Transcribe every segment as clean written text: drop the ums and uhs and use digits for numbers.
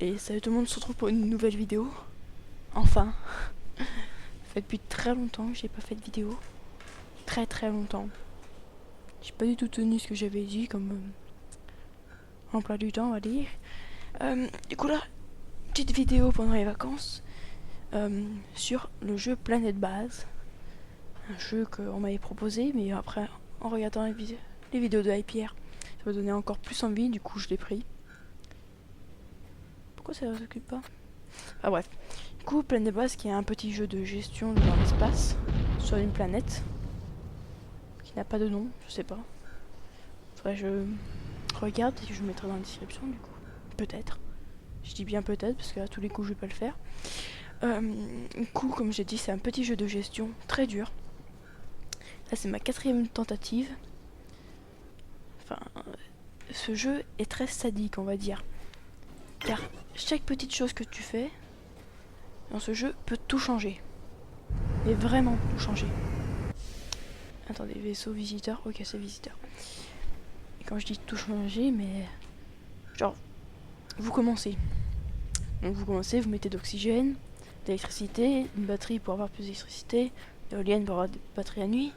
Et salut tout le monde, on se retrouve pour une nouvelle vidéo. Enfin. Ça fait depuis très longtemps que j'ai pas fait de vidéo. Très longtemps. J'ai pas du tout tenu ce que j'avais dit comme emploi du temps, on va dire. Du coup là, petite vidéo pendant les vacances sur le jeu Planète Base. Un jeu qu'on m'avait proposé, mais après en regardant les vidéos de Hypierre, ça m'a donné encore plus envie, du coup je l'ai pris. Pourquoi ça ne s'occupe pas? Ah bref. Du coup, Planète Base qui est un petit jeu de gestion dans l'espace, sur une planète, qui n'a pas de nom, je sais pas. Faudrait que je regarde et je mettrai dans la description du coup. Peut-être. Je dis bien peut-être parce qu'à tous les coups je vais pas le faire. Du coup, comme j'ai dit, c'est un petit jeu de gestion très dur. Là c'est ma 4e tentative. Enfin, ce jeu est très sadique on va dire. Car chaque petite chose que tu fais dans ce jeu peut tout changer. Mais vraiment tout changer. Attendez, vaisseau visiteur, ok c'est visiteur. Et quand je dis tout changer, mais genre vous commencez. Donc vous commencez, vous mettez d'oxygène, d'électricité, une batterie pour avoir plus d'électricité, d'éolienne pour avoir des batteries à nuit,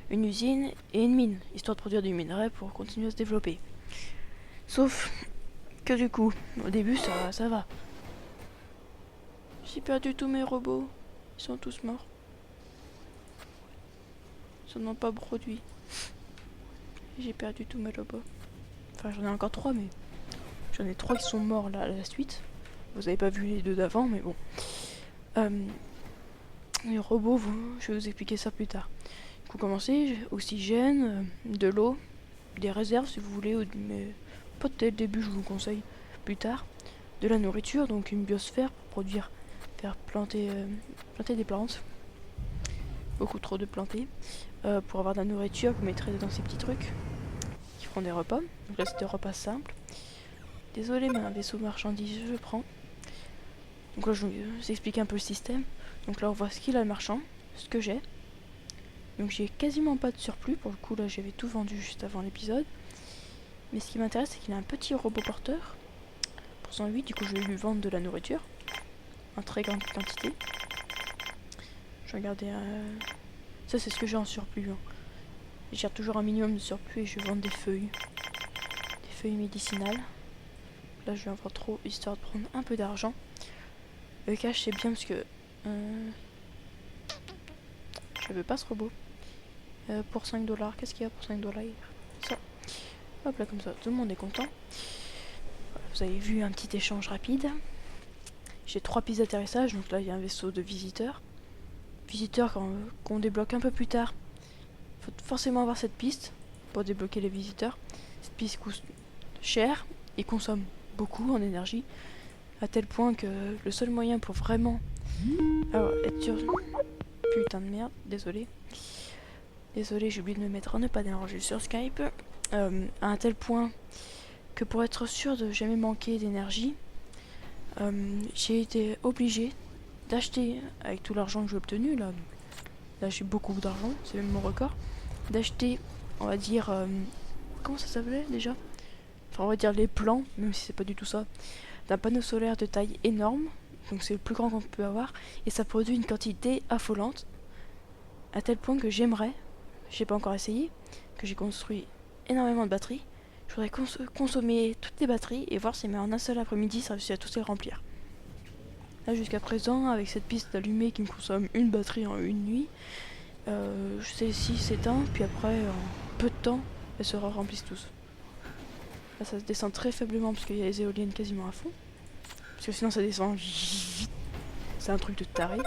une usine et une mine, histoire de produire du minerai pour continuer à se développer. Sauf que du coup, au début ça va. J'ai perdu tous mes robots, ils sont tous morts. Ils n'ont pas produit. J'ai perdu tous mes robots. Enfin j'en ai encore 3 mais j'en ai 3 qui sont morts là à la suite. Vous avez pas vu les 2 d'avant mais bon. Les robots, je vais vous expliquer ça plus tard. Vous commencez, oxygène, de l'eau, des réserves si vous voulez, mais pas dès le début, je vous conseille plus tard. De la nourriture, donc une biosphère pour faire planter des plantes. Beaucoup trop de planter. Pour avoir de la nourriture, vous mettrez dans ces petits trucs qui feront des repas. Donc là, c'est des repas simples. Désolé, mais un vaisseau marchandise, je prends. Donc là, je vous explique un peu le système. Donc là, on voit ce qu'il a le marchand, ce que j'ai. Donc j'ai quasiment pas de surplus, pour le coup là j'avais tout vendu juste avant l'épisode. Mais ce qui m'intéresse c'est qu'il a un petit robot porteur, pour 108, du coup je vais lui vendre de la nourriture, en très grande quantité. Je vais regarder, ça c'est ce que j'ai en surplus. Hein. Je garde toujours un minimum de surplus et je vais vendre des feuilles médicinales. Là je vais en vendre trop, histoire de prendre un peu d'argent. Le cash c'est bien parce que... je veux pas ce robot. Pour $5, qu'est-ce qu'il y a pour $5? Ça. Hop là comme ça, tout le monde est content. Voilà, vous avez vu un petit échange rapide. J'ai 3 pistes d'atterrissage, donc là il y a un vaisseau de visiteurs. Visiteurs qu'on débloque un peu plus tard. Il faut forcément avoir cette piste pour débloquer les visiteurs. Cette piste coûte cher et consomme beaucoup en énergie. À tel point que le seul moyen pour vraiment... Alors, être sûr... Putain de merde, désolé. Désolé, j'ai oublié de me mettre en ne pas déranger sur Skype. À un tel point que pour être sûr de jamais manquer d'énergie, j'ai été obligé d'acheter, avec tout l'argent que j'ai obtenu, là j'ai beaucoup d'argent, c'est même mon record, d'acheter, on va dire, comment ça s'appelait déjà? Enfin, on va dire les plans, même si c'est pas du tout ça, d'un panneau solaire de taille énorme, donc c'est le plus grand qu'on peut avoir, et ça produit une quantité affolante, à tel point que j'aimerais, j'ai pas encore essayé, que j'ai construit énormément de batteries. Je voudrais consommer toutes les batteries et voir si en un seul après-midi ça réussit à tous les remplir. Là jusqu'à présent, avec cette piste allumée qui me consomme une batterie en une nuit, celle-ci s'éteint, puis après en peu de temps elles se remplissent tous. Là ça se descend très faiblement parce qu'il y a les éoliennes quasiment à fond. Parce que sinon ça descend vite. C'est un truc de taré.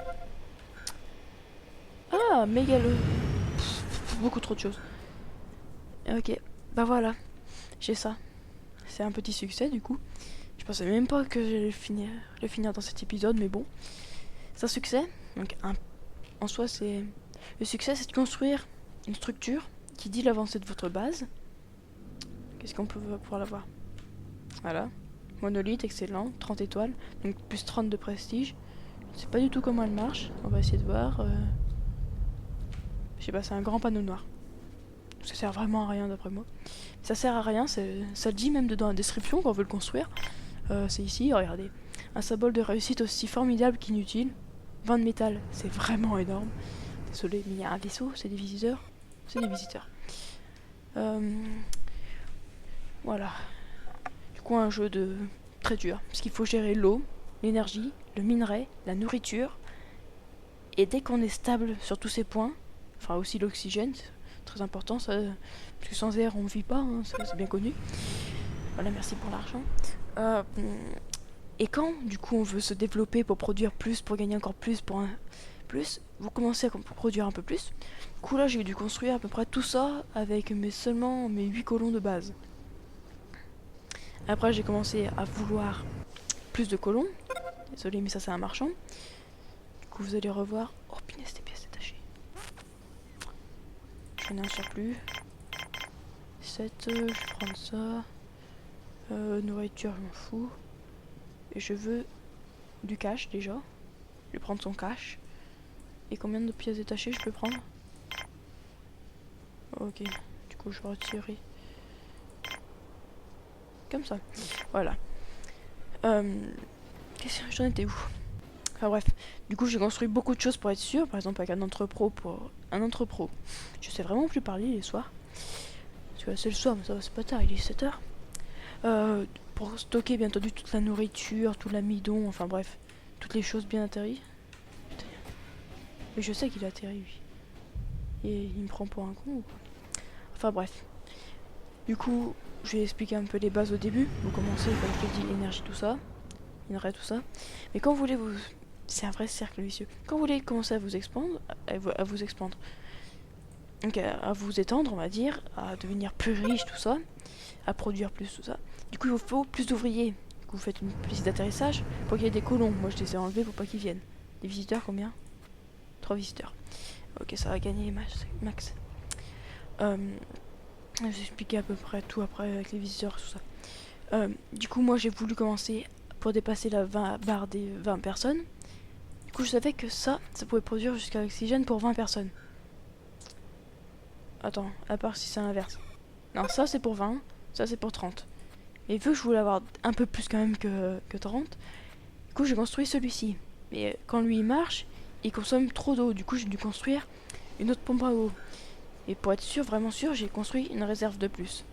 Ah, mégalo. Beaucoup trop de choses. Ok, bah voilà, j'ai ça. C'est un petit succès du coup. Je pensais même pas que j'allais le finir dans cet épisode, mais bon. C'est un succès. Donc en soi, c'est... Le succès, c'est de construire une structure qui dit l'avancée de votre base. Qu'est-ce qu'on peut pouvoir l'avoir? Voilà. Monolithe, excellent. 30 étoiles. Donc plus 30 de prestige. Je sais pas du tout comment elle marche. On va essayer de voir. Je sais pas, c'est un grand panneau noir. Ça sert vraiment à rien d'après moi. Ça sert à rien, ça le dit même dans la description quand on veut le construire. C'est ici, regardez. Un symbole de réussite aussi formidable qu'inutile. 20 de métal, c'est vraiment énorme. Désolé, mais il y a un vaisseau, c'est des visiteurs. C'est des visiteurs. Voilà. Du coup, un jeu de très dur. Parce qu'il faut gérer l'eau, l'énergie, le minerai, la nourriture. Et dès qu'on est stable sur tous ces points, enfin aussi l'oxygène, c'est très important, ça, parce que sans air on ne vit pas, hein, c'est bien connu. Voilà, merci pour l'argent. Et quand du coup on veut se développer pour produire plus, pour gagner encore plus, vous commencez à produire un peu plus. Du coup là j'ai dû construire à peu près tout ça avec seulement mes 8 colons de base. Après j'ai commencé à vouloir plus de colons. Désolé mais ça c'est un marchand. Du coup vous allez revoir. Oh punaise, des pièces détachées. J'en ai un surplus. 7, je vais prendre ça. Nourriture je m'en fous. Et je veux du cash déjà. Je vais prendre son cash. Et combien de pièces détachées je peux prendre? Ok, du coup je vais retirer. Comme ça. Voilà. Qu'est-ce que j'en étais où? Enfin bref. Du coup j'ai construit beaucoup de choses pour être sûr. Par exemple avec un entrepôt Je sais vraiment plus parler les soirs. Parce que là c'est le soir, mais ça va, c'est pas tard, il est 7h. Pour stocker bien entendu toute la nourriture, tout l'amidon, enfin bref. Toutes les choses bien atterries. Mais je sais qu'il a atterri lui. Et il me prend pour un con ou quoi? Enfin bref. Du coup, je vais expliquer un peu les bases au début. Vous commencez, comme je te dis, l'énergie, tout ça. Minerai, tout ça. Mais quand vous voulez vous... C'est un vrai cercle vicieux. Quand vous voulez commencer à vous expandre, donc à vous étendre, on va dire, à devenir plus riche, tout ça, à produire plus, tout ça. Du coup, il vous faut plus d'ouvriers. Du coup, vous faites une piste d'atterrissage pour qu'il y ait des colons. Moi, je les ai enlevés pour pas qu'ils viennent. Des visiteurs, combien? 3 visiteurs. Ok, ça va gagner max. Je vais expliquer à peu près tout après avec les visiteurs et tout ça. Du coup, moi j'ai voulu commencer pour dépasser la barre des 20 personnes. Du coup, je savais que ça pouvait produire jusqu'à l'oxygène pour 20 personnes. Attends, à part si c'est l'inverse. Non, ça c'est pour 20, ça c'est pour 30. Mais vu que je voulais avoir un peu plus quand même que 30, du coup j'ai construit celui-ci. Mais quand lui il marche, il consomme trop d'eau. Du coup, j'ai dû construire une autre pompe à eau. Et pour être sûr, vraiment sûr, j'ai construit une réserve de plus.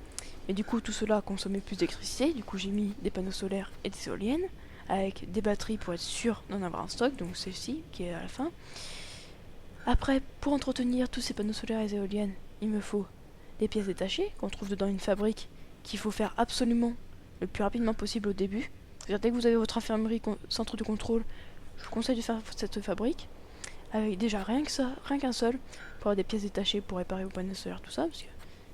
Et du coup, tout cela consommait plus d'électricité. Du coup, j'ai mis des panneaux solaires et des éoliennes, avec des batteries pour être sûr d'en avoir un stock, donc celle-ci qui est à la fin. Après, pour entretenir tous ces panneaux solaires et éoliennes, il me faut des pièces détachées qu'on trouve dedans une fabrique qu'il faut faire absolument le plus rapidement possible au début. C'est-à-dire, dès que vous avez votre infirmerie, centre de contrôle, je vous conseille de faire cette fabrique. Avec déjà rien qu'un seul, pour avoir des pièces détachées pour réparer vos panneaux solaires, tout ça, parce que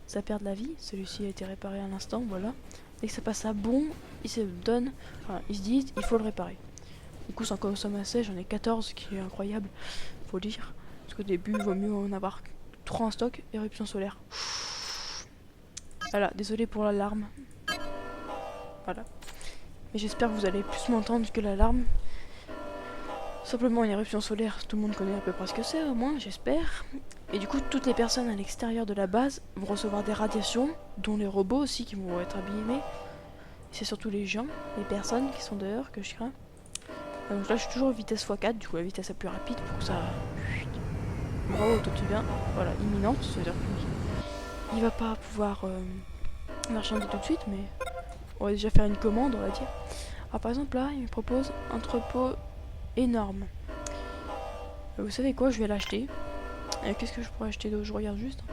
ça perd de la vie. Celui-ci a été réparé à l'instant, voilà. Dès que ça passe à bon, ils se disent, il faut le réparer. Du coup, ça en consomme assez, j'en ai 14, ce qui est incroyable, faut dire. Parce qu'au début, il vaut mieux en avoir 3 en stock, éruption solaire. Voilà, désolé pour l'alarme. Voilà. Mais j'espère que vous allez plus m'entendre que l'alarme. Simplement une éruption solaire, tout le monde connaît à peu près ce que c'est, au moins, j'espère. Et du coup, toutes les personnes à l'extérieur de la base vont recevoir des radiations, dont les robots aussi qui vont être abîmés. C'est surtout les gens, les personnes qui sont dehors que je crains. Donc là, je suis toujours en vitesse x4, du coup la vitesse la plus rapide pour que ça... Bravo, toi tu viens. Voilà, imminente, c'est-à-dire qu'il va pas pouvoir marchander tout de suite, mais on va déjà faire une commande, on va dire. Alors par exemple là, il me propose un entrepôt énorme. Vous savez quoi, je vais l'acheter. Qu'est-ce que je pourrais acheter d'autre? Je regarde juste.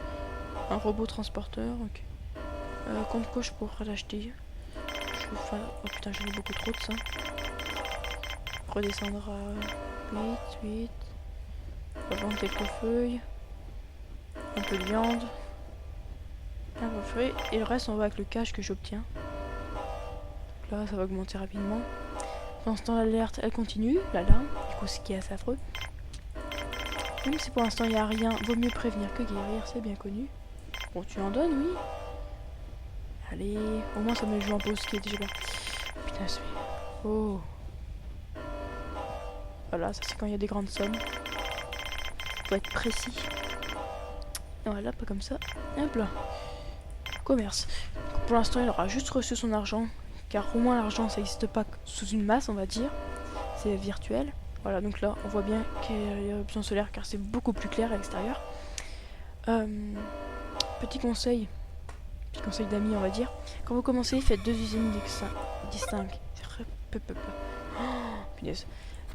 Un robot transporteur, ok. Contre quoi je pourrais l'acheter? Oh putain, j'en ai beaucoup trop de ça. Redescendre à 8. On va vendre quelques feuilles. Un peu de viande. Un peu de fruits. Et le reste, on va avec le cash que j'obtiens. Là, ça va augmenter rapidement. Pendant ce temps, l'alerte, elle continue. L'alarme, du coup, ce qui est assez affreux. Même si pour l'instant il n'y a rien, vaut mieux prévenir que guérir, c'est bien connu. Bon, tu en donnes, oui. Allez, au moins ça me joue en pause, ce qui est déjà bien. Putain, c'est... Oh. Voilà, ça c'est quand il y a des grandes sommes. Faut être précis. Voilà, pas comme ça. Hop là. Commerce. Pour l'instant, il aura juste reçu son argent car au moins l'argent ça n'existe pas sous une masse, on va dire, c'est virtuel. Voilà, donc là on voit bien qu'il y a l'éruption solaire car c'est beaucoup plus clair à l'extérieur. Petit conseil d'amis, on va dire, quand vous commencez, faites 2 usines distinctes. Oh, punaise.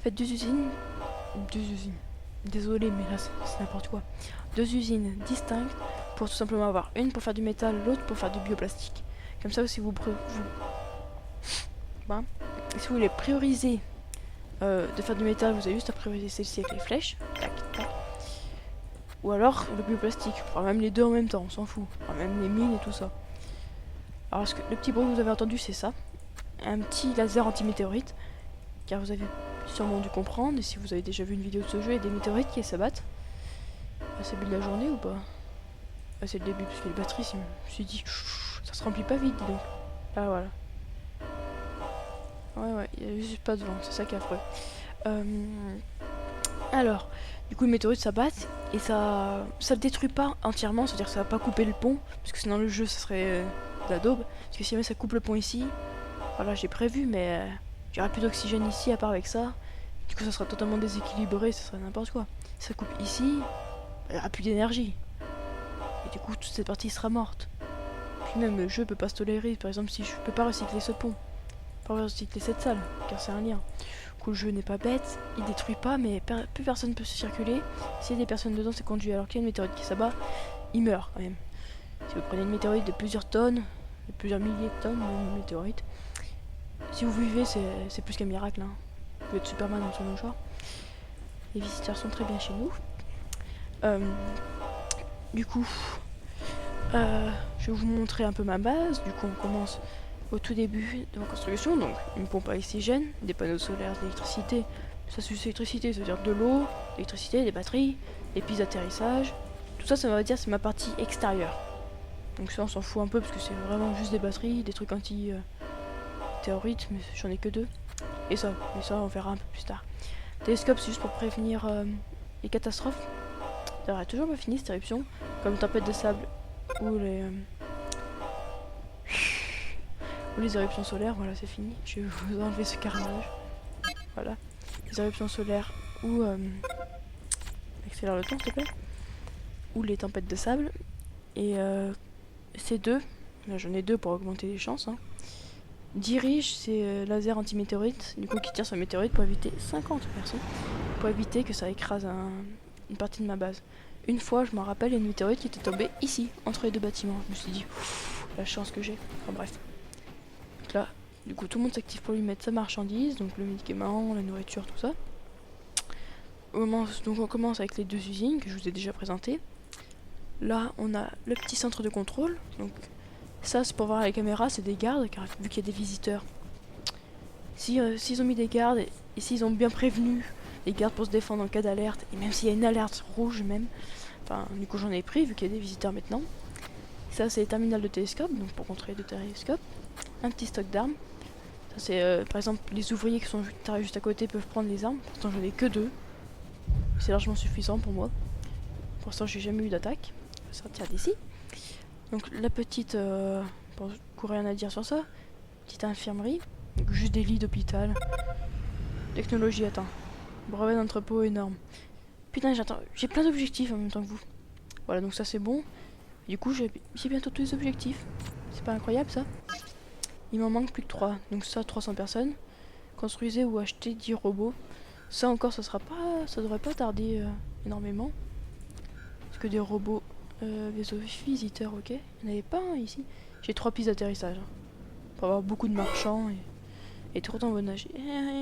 Faites 2 usines. Désolé, mais là c'est n'importe quoi. 2 usines distinctes pour tout simplement avoir une pour faire du métal, l'autre pour faire du bioplastique. Comme ça, si vous si vous voulez prioriser de faire du métal, vous avez juste à prioriser celle-ci avec les flèches. Tac, tac. Ou alors le bioplastique. Enfin, même les deux en même temps, on s'en fout. Enfin, même les mines et tout ça. Alors, le petit bruit que vous avez entendu, c'est ça. Un petit laser anti-météorite. Car vous avez sûrement dû comprendre, et si vous avez déjà vu une vidéo de ce jeu, il y a des météorites qui s'abattent. C'est le début de la journée ou pas? C'est le début, parce que les batteries, je me suis dit, ça se remplit pas vite, dis donc. Ah voilà. Ouais, il y a juste pas de vent, c'est ça qui est affreux. Alors, du coup, le météorite s'abatte, et ça le détruit pas entièrement, c'est-à-dire que ça va pas couper le pont, parce que sinon le jeu, ça serait de la daube. Parce que si jamais ça coupe le pont ici, voilà, j'ai prévu, mais il y aura plus d'oxygène ici à part avec ça. Du coup, ça sera totalement déséquilibré, ça serait n'importe quoi. Si ça coupe ici, il n'y aura plus d'énergie. Et du coup, toute cette partie sera morte. Puis même, le jeu peut pas se tolérer. Par exemple, si je peux pas recycler ce pont, pas recycler cette salle, car c'est un lien. Du coup, le jeu n'est pas bête, il détruit pas, mais plus personne ne peut se circuler. S'il y a des personnes dedans, c'est conduit. Alors qu'il y a une météorite qui s'abat, il meurt quand même. Si vous prenez une météorite de plusieurs tonnes, de plusieurs milliers de tonnes, une météorite, si vous vivez, c'est plus qu'un miracle. Hein. Vous pouvez être Superman dans son mouchoir. Les visiteurs sont très bien chez nous. Du coup, je vais vous montrer un peu ma base. Du coup, on commence au tout début de ma construction. Donc, une pompe à oxygène, des panneaux solaires, de l'électricité. Ça suce l'électricité, ça veut dire de l'eau, l'électricité, des batteries, des pistes d'atterrissage. Tout ça, ça va dire c'est ma partie extérieure. Donc ça, on s'en fout un peu parce que c'est vraiment juste des batteries, des trucs anti-théorites, mais j'en ai que 2. Et ça, on verra un peu plus tard. Télescope, c'est juste pour prévenir les catastrophes. Ça n'aurait toujours pas fini cette éruption, comme tempête de sable ou les éruptions solaires. Voilà, c'est fini. Je vais vous enlever ce carnage. Voilà, les éruptions solaires ou accélère le temps, s'il te plaît. Ou les tempêtes de sable. Et ces deux, là j'en ai 2 pour augmenter les chances. Hein. Dirige ces lasers anti-météorites, du coup qui tirent sur les météorites pour éviter 50 personnes, pour éviter que ça écrase une partie de ma base. Une fois, je m'en rappelle, il y a une météorite qui était tombée ici, entre les 2 bâtiments. Je me suis dit, la chance que j'ai. Enfin bref. Donc là, du coup tout le monde s'active pour lui mettre sa marchandise, donc le médicament, la nourriture, tout ça. Donc on commence avec les 2 usines que je vous ai déjà présentées. Là, on a le petit centre de contrôle. Donc, ça, c'est pour voir les caméras, c'est des gardes, car vu qu'il y a des visiteurs. S'ils ont mis des gardes et s'ils ont bien prévenu les gardes pour se défendre en cas d'alerte, et même s'il y a une alerte rouge même, enfin, du coup, j'en ai pris vu qu'il y a des visiteurs maintenant. Ça, c'est les terminales de télescope, donc pour contrôler de télescope. Un petit stock d'armes. Ça, c'est par exemple les ouvriers qui sont juste à côté peuvent prendre les armes. Pourtant, j'en ai que 2. C'est largement suffisant pour moi. Pour l'instant, j'ai jamais eu d'attaque. Sortir d'ici. Donc la petite, bon, rien à dire sur ça, petite infirmerie, donc juste des lits d'hôpital, technologie, attends, brevet d'entrepôt énorme. Putain, j'ai plein d'objectifs en même temps que vous. Voilà, donc ça c'est bon. Du coup j'ai bientôt tous les objectifs. C'est pas incroyable ça? Il m'en manque plus que 3, donc ça 300 personnes. Construisez ou achetez 10 robots. Ça encore ça devrait pas tarder énormément. Parce que des robots... vaisseau visiteur, ok. Il n'y en avait pas un ici. J'ai 3 pistes d'atterrissage. Hein, pour avoir beaucoup de marchands et tout en bon âge.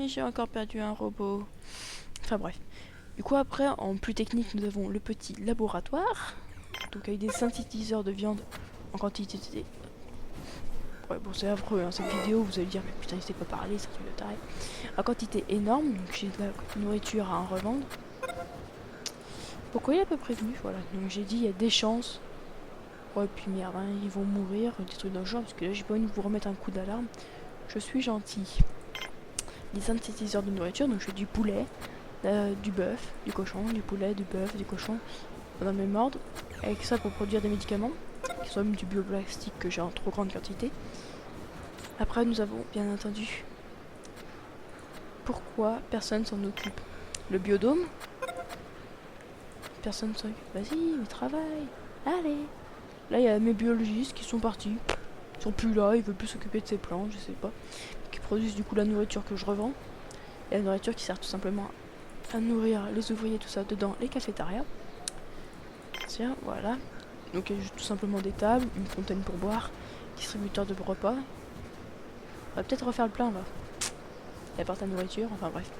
J'ai encore perdu un robot. Enfin bref. Du coup après, en plus technique, nous avons le petit laboratoire. Donc avec des synthétiseurs de viande en quantité... Ouais bon c'est affreux, hein, cette vidéo, vous allez dire mais putain il sait pas parler, c'est un truc de taré. En quantité énorme, donc j'ai de la nourriture à en revendre. Pourquoi il a pas prévenu? Voilà, donc j'ai dit il y a des chances. Ouais, puis merde, hein, ils vont mourir, des trucs dans le genre, parce que là j'ai pas envie de vous remettre un coup d'alarme. Je suis gentil. Des synthétiseurs de nourriture, donc je fais du poulet, du bœuf, du cochon, du poulet, du bœuf, du cochon, dans le même ordre. Avec ça pour produire des médicaments, qui sont même du bioplastique que j'ai en trop grande quantité. Après, nous avons bien entendu pourquoi personne s'en occupe. Le biodôme, personne s'en occupe. Vas-y, mais travaille. Allez. Là, il y a mes biologistes qui sont partis. Ils sont plus là, ils veulent plus s'occuper de ces plantes, je sais pas. Qui produisent du coup la nourriture que je revends. Et la nourriture qui sert tout simplement à nourrir les ouvriers, tout ça, dedans les cafétérias. Tiens, voilà. Donc il y a juste tout simplement des tables, une fontaine pour boire, distributeur de repas. On va peut-être refaire le plein là. Il apporte la nourriture, enfin bref.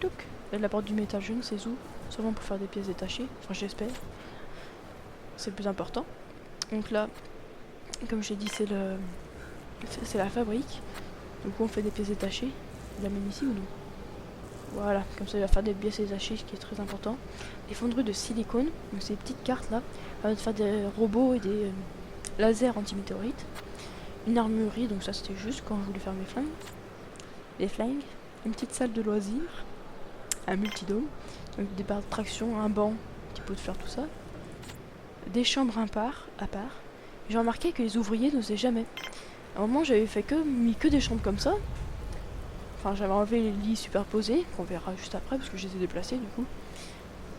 Touc. Il y a de la porte du métal, je ne sais où. Sûrement pour faire des pièces détachées, enfin j'espère. C'est le plus important. Donc là, comme j'ai dit, c'est la fabrique. Donc on fait des pièces détachées. Il la même ici ou non? Voilà, comme ça il va faire des pièces détachées, ce qui est très important. Des fonderies de silicone, donc ces petites cartes là, va faire des robots et des lasers anti-météorites. Une armurerie, donc ça c'était juste quand je voulais faire mes flingues. Des flingues. Une petite salle de loisirs. Un multidome. Donc des barres de traction, un banc, un petit pot de fleurs, tout ça. Des chambres à part. J'ai remarqué que les ouvriers n'osaient jamais. À un moment j'avais mis que des chambres comme ça. Enfin j'avais enlevé les lits superposés, qu'on verra juste après parce que je les ai déplacés du coup.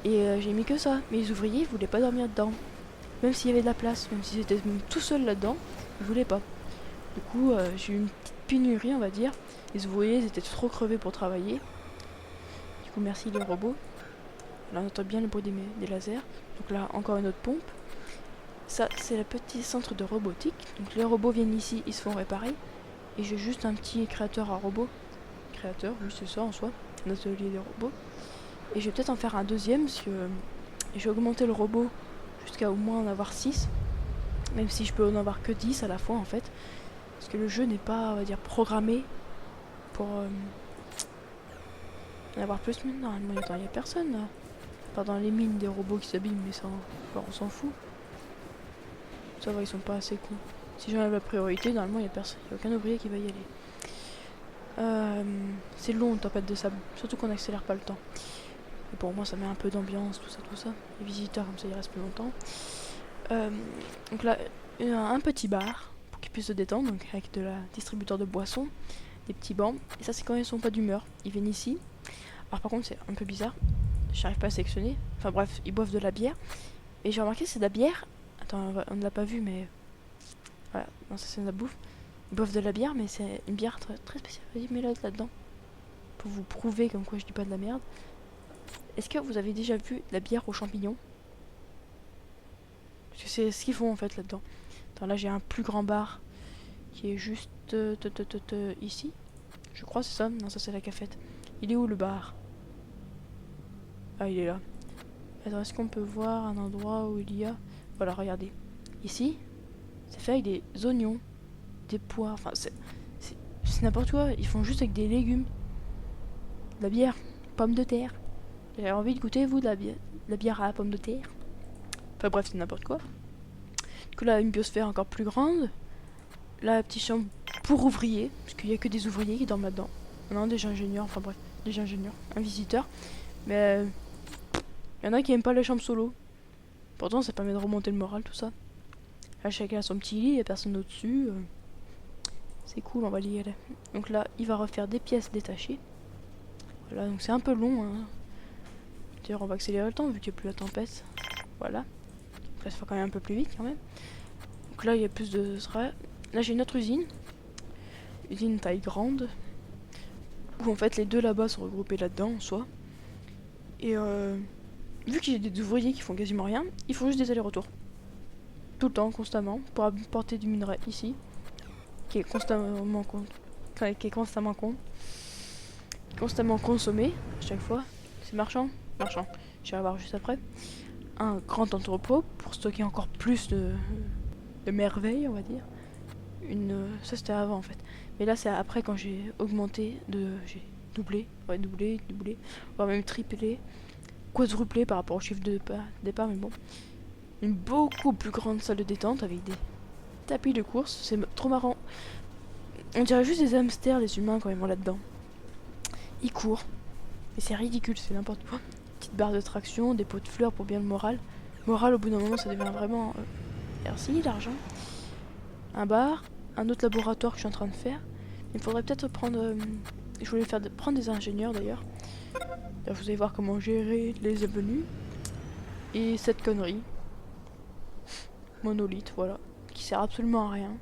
Et j'ai mis que ça. Mais les ouvriers ils voulaient pas dormir dedans. Même s'il y avait de la place, même s'ils étaient même tout seuls là-dedans, ils voulaient pas. Du coup j'ai eu une petite pénurie on va dire. Les ouvriers ils étaient trop crevés pour travailler. Du coup merci les robots. Là on entend bien le bruit des lasers. Donc là encore une autre pompe. Ça c'est le petit centre de robotique. Donc les robots viennent ici, ils se font réparer. Et j'ai juste un petit créateur à robots. Créateur, oui c'est ça en soi. Un atelier de robots. Et je vais peut-être en faire un deuxième parce que je vais augmenter le robot jusqu'à au moins en avoir 6. Même si je peux en avoir que 10 à la fois en fait. Parce que le jeu n'est pas, on va dire, programmé pour en avoir plus. Mais normalement il n'y a personne là. Pas dans les mines des robots qui s'abîment, mais ça on s'en fout. Ça va, ils sont pas assez cons. Si j'enlève la priorité, normalement il n'y a personne. Il n'y a aucun ouvrier qui va y aller. C'est long une tempête de sable, surtout qu'on n'accélère pas le temps. Et pour moi ça met un peu d'ambiance, tout ça. Les visiteurs comme ça ils restent plus longtemps. Donc là, un petit bar pour qu'ils puissent se détendre, donc avec de la distributeur de boissons, des petits bancs. Et ça c'est quand ils sont pas d'humeur. Ils viennent ici. Alors par contre c'est un peu bizarre. J'arrive pas à sélectionner. Enfin bref, ils boivent de la bière. Et j'ai remarqué c'est de la bière. Attends, on ne l'a pas vu mais... Voilà, non ça c'est de la bouffe. Ils boivent de la bière mais c'est une bière très, très spéciale. Vas-y mets-la là-dedans. Pour vous prouver comme quoi je dis pas de la merde. Est-ce que vous avez déjà vu de la bière aux champignons? Parce que c'est ce qu'ils font en fait là-dedans. Attends, là j'ai un plus grand bar qui est juste ici. Je crois c'est ça. Non ça c'est la cafette. Il est où le bar? Ah il est là. Attends, est-ce qu'on peut voir un endroit où il y a... Voilà, regardez. Ici, c'est fait avec des oignons, des pois, enfin c'est n'importe quoi. Ils font juste avec des légumes. De la bière, pommes de terre. J'ai envie de goûter, vous, de la bière à la pomme de terre. Enfin bref, c'est n'importe quoi. Du coup là, une biosphère encore plus grande. Là, la petite chambre pour ouvriers, parce qu'il n'y a que des ouvriers qui dorment là-dedans. Non, des ingénieurs, enfin bref, des ingénieurs, un visiteur. Mais... il y en a qui aiment pas les chambres solo. Pourtant ça permet de remonter le moral tout ça. Là chacun a son petit lit, il n'y a personne au-dessus. C'est cool, on va y aller. Donc là il va refaire des pièces détachées. Voilà, donc c'est un peu long. Hein. D'ailleurs on va accélérer le temps vu qu'il n'y a plus la tempête. Voilà. Donc là ça va quand même un peu plus vite quand même. Donc là il y a plus de... Là j'ai une autre usine. Usine taille grande. Où en fait les deux là-bas sont regroupés là-dedans en soi. Et vu qu'il y a des ouvriers qui font quasiment rien, ils font juste des allers-retours. Tout le temps, constamment, pour apporter du minerai ici, qui est constamment consommé à chaque fois. C'est marchand. J'irai voir juste après. Un grand entrepôt pour stocker encore plus de merveilles, on va dire. Ça c'était avant en fait. Mais là c'est après quand j'ai augmenté j'ai doublé, voire même triplé, quadruplé par rapport au chiffre de départ, mais bon. Une beaucoup plus grande salle de détente avec des tapis de course, c'est trop marrant. On dirait juste des hamsters, les humains, quand ils vont là-dedans. Ils courent, mais c'est ridicule, c'est n'importe quoi. Petite barre de traction, des pots de fleurs pour bien le moral. Moral, au bout d'un moment, ça devient vraiment... merci, l'argent. Un bar, un autre laboratoire que je suis en train de faire. Il faudrait peut-être prendre... je voulais prendre des ingénieurs d'ailleurs. Là, vous allez voir comment gérer les avenues. Et cette connerie. Monolithe, voilà. Qui sert absolument à rien.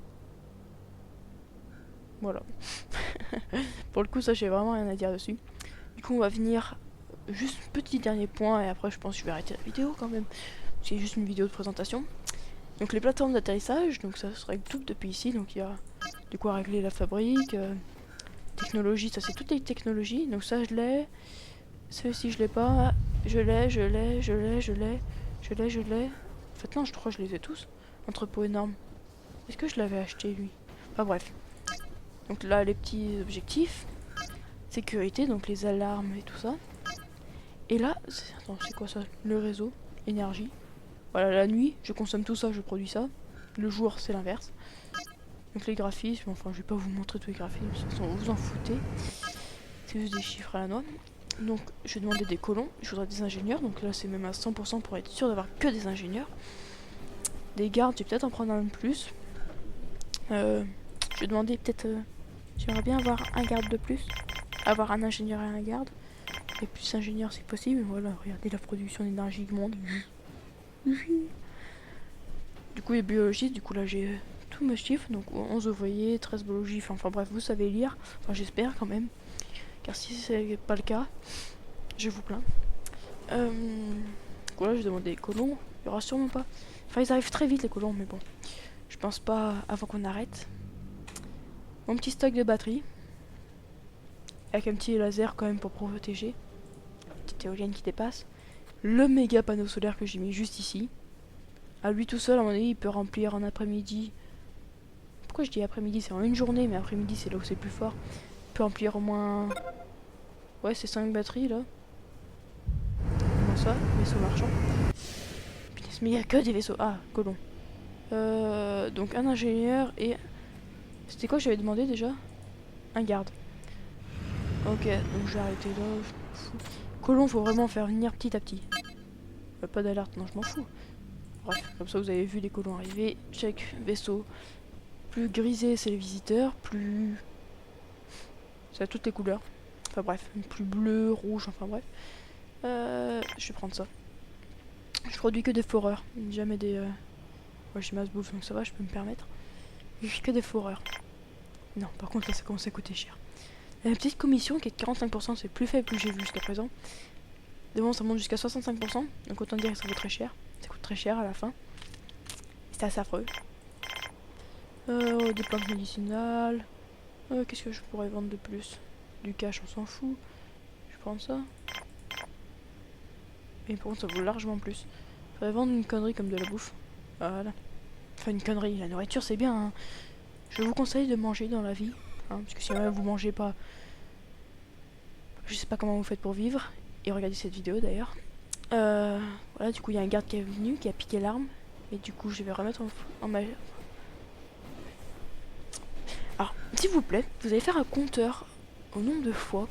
Voilà. Pour le coup, ça, j'ai vraiment rien à dire dessus. Du coup, on va venir... Juste petit dernier point, et après, je pense que je vais arrêter la vidéo quand même. C'est juste une vidéo de présentation. Donc, les plateformes d'atterrissage, donc ça se règle tout depuis ici. Donc, il y a de quoi régler la fabrique. Technologie, ça, c'est toutes les technologies. Donc, ça, je l'ai. Celui-ci, je l'ai pas. Je l'ai. En fait, non, je crois que je les ai tous. Entrepôt énorme. Est-ce que je l'avais acheté, lui? Enfin, bref. Donc là, les petits objectifs. Sécurité, donc les alarmes et tout ça. Et là, attends, c'est quoi ça? Le réseau, énergie. Voilà, la nuit, je consomme tout ça, je produis ça. Le jour, c'est l'inverse. Donc les graphismes, enfin, je vais pas vous montrer tous les graphismes, de toute façon, vous en foutez. C'est juste des chiffres à la noix. Donc, je vais demander des colons, je voudrais des ingénieurs. Donc là, c'est même à 100% pour être sûr d'avoir que des ingénieurs. Des gardes, je vais peut-être en prendre un de plus. Je vais demander peut-être... j'aimerais bien avoir un garde de plus. Avoir un ingénieur et un garde. Et plus ingénieur c'est possible. Voilà, regardez la production d'énergie du monde. Du coup, les biologistes, du coup là j'ai tous mes chiffres. Donc 11 ouvriers, 13 biologistes. Enfin bref, vous savez lire. Enfin j'espère quand même. Car si c'est pas le cas, je vous plains. Voilà, je demande des colons. Il y aura sûrement pas. Enfin, ils arrivent très vite les colons, mais bon. Je pense pas avant qu'on arrête. Mon petit stock de batterie. Avec un petit laser quand même pour protéger. Petite éolienne qui dépasse. Le méga panneau solaire que j'ai mis juste ici. À lui tout seul, à mon avis, il peut remplir en après-midi. Pourquoi je dis après-midi? C'est en une journée, mais après-midi, c'est là où c'est plus fort. Il peut remplir au moins... Ouais, c'est 5 batteries, là. Comment ça? Vaisseau marchand. Putain, mais il n'y a que des vaisseaux. Ah, colon. Donc un ingénieur et... C'était quoi que j'avais demandé déjà? Un garde. Ok, donc je vais arrêter là. Colon, faut vraiment faire venir petit à petit. Pas d'alerte, non, je m'en fous. Bref, comme ça vous avez vu les colons arriver. Chaque vaisseau. Plus grisé, c'est les visiteurs. Plus... Ça a toutes les couleurs. Enfin bref, plus bleu, rouge, enfin bref. Je vais prendre ça. Je produis que des foreurs. Jamais des... Ouais, j'ai masse bouffe, donc ça va, je peux me permettre. Je fais que des foreurs. Non, par contre là ça commence à coûter cher. La petite commission qui est de 45%, c'est plus faible que j'ai vu jusqu'à présent. De bon, ça monte jusqu'à 65%, donc autant dire que ça vaut très cher. Ça coûte très cher à la fin. C'est assez affreux. Des plantes médicinales. Qu'est-ce que je pourrais vendre de plus? Du cash, on s'en fout. Je vais prendre ça. Et par contre, ça vaut largement plus. Je pourrais vendre une connerie comme de la bouffe. Voilà. Enfin, une connerie. La nourriture, c'est bien. Hein. Je vous conseille de manger dans la vie. Hein, parce que si vous mangez pas, je sais pas comment vous faites pour vivre. Et regardez cette vidéo d'ailleurs. Voilà, du coup il y a un garde qui est venu, qui a piqué l'arme. Et du coup je vais remettre en ma... Alors, s'il vous plaît, vous allez faire un compteur au nombre de fois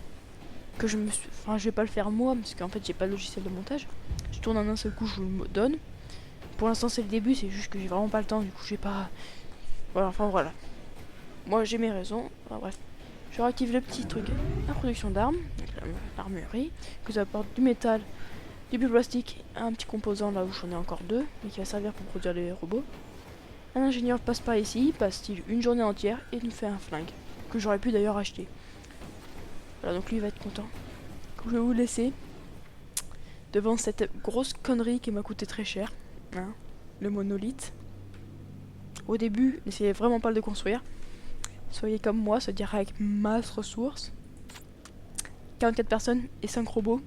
que je me suis... Enfin, je vais pas le faire moi, parce qu'en fait j'ai pas de logiciel de montage. Je tourne en un seul coup, je vous le donne. Pour l'instant c'est le début, c'est juste que j'ai vraiment pas le temps, du coup j'ai pas... Voilà, enfin voilà. Moi j'ai mes raisons, enfin bref. Je réactive le petit truc, la production d'armes, l'armurerie, que ça apporte du métal, du plastique, un petit composant là où j'en ai encore deux, mais qui va servir pour produire les robots. Un ingénieur passe par ici, passe-t-il une journée entière et nous fait un flingue, que j'aurais pu d'ailleurs acheter. Voilà, donc lui il va être content. Donc, je vais vous laisser devant cette grosse connerie qui m'a coûté très cher, hein, le monolithe. Au début, n'essayez vraiment pas de le construire. Soyez comme moi, c'est-à-dire avec masse ressources. 44 personnes et 5 robots.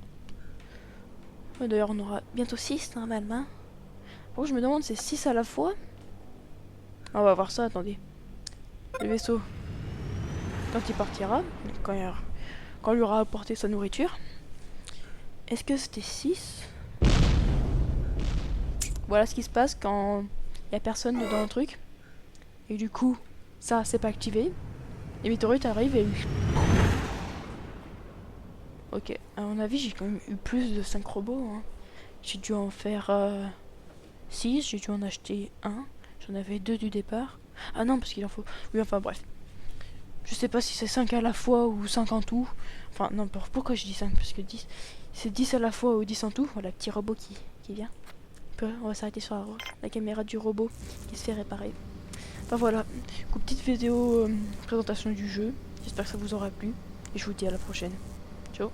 D'ailleurs, on aura bientôt 6 normalement. Bon, je me demande, c'est 6 à la fois? On va voir ça, attendez. Le vaisseau, quand il partira, quand il lui aura apporté sa nourriture. Est-ce que c'était 6? Voilà ce qui se passe quand il n'y a personne dans le truc. Et du coup, ça, c'est pas activé. Les météorites arrivent et... Ok, à mon avis, j'ai quand même eu plus de 5 robots. Hein. J'ai dû en faire 6, j'ai dû en acheter 1. J'en avais 2 du départ. Ah non, parce qu'il en faut... Oui, enfin bref. Je sais pas si c'est 5 à la fois ou 5 en tout. Enfin, non, pourquoi je dis 5? Parce que 10... C'est 10 à la fois ou 10 en tout. Voilà, petit robot qui vient. On va s'arrêter sur la caméra du robot qui se fait réparer. Enfin voilà, petite vidéo présentation du jeu. J'espère que ça vous aura plu. Et je vous dis à la prochaine. Ciao.